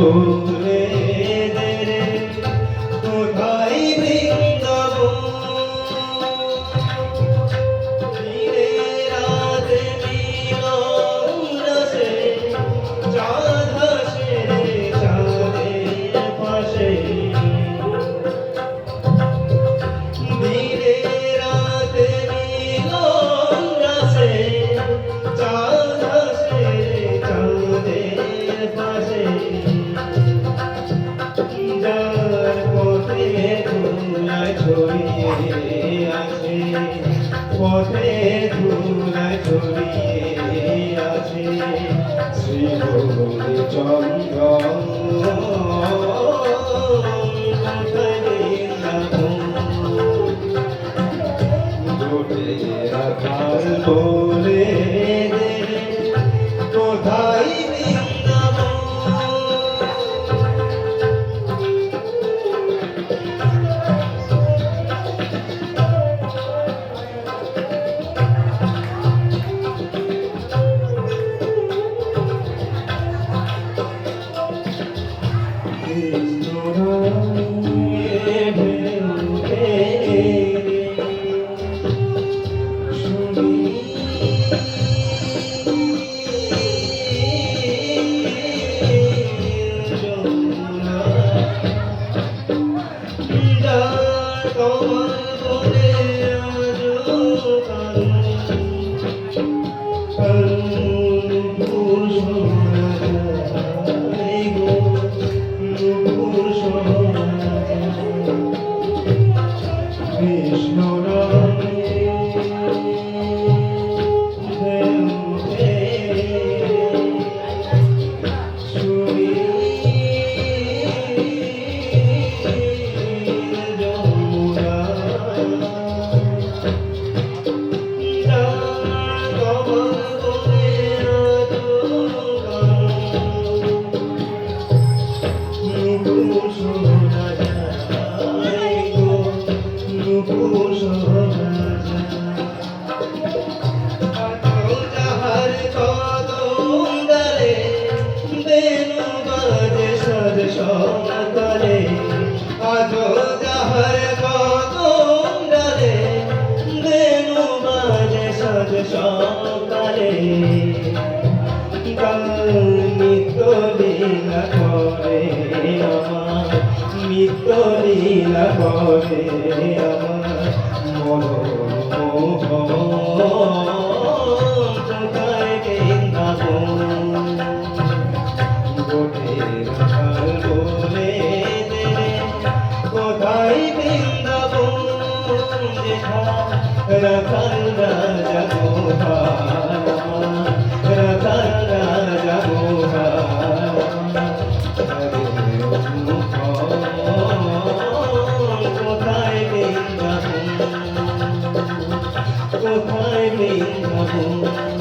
বলে দে রে কোথায় বৃন্দাবন ধীরে রাধে মিলন রসে চাঁদ হাসে চাঁদের পাশে ধীরে রাধে মিলন রসে চাঁদ হাসে চাঁদের পাশে যার পথে ধুলা ছড়িয়ে আছে পথে ধুলা ছড়িয়ে আছে শ্রী চন্দ্র রাখাল বলে দে কোথায় বৃন্দাবন সকালে নিত্য লীলা করে আমার নিত্য লীলা করে আমার কোথায় বৃন্দাবন গোটে রাখাল বলে দে কোথায় বৃন্দাবন রাখাল রাজা রাখাল রাজা কোথায় বৃন্দাবন কোথায় বৃন্দাবন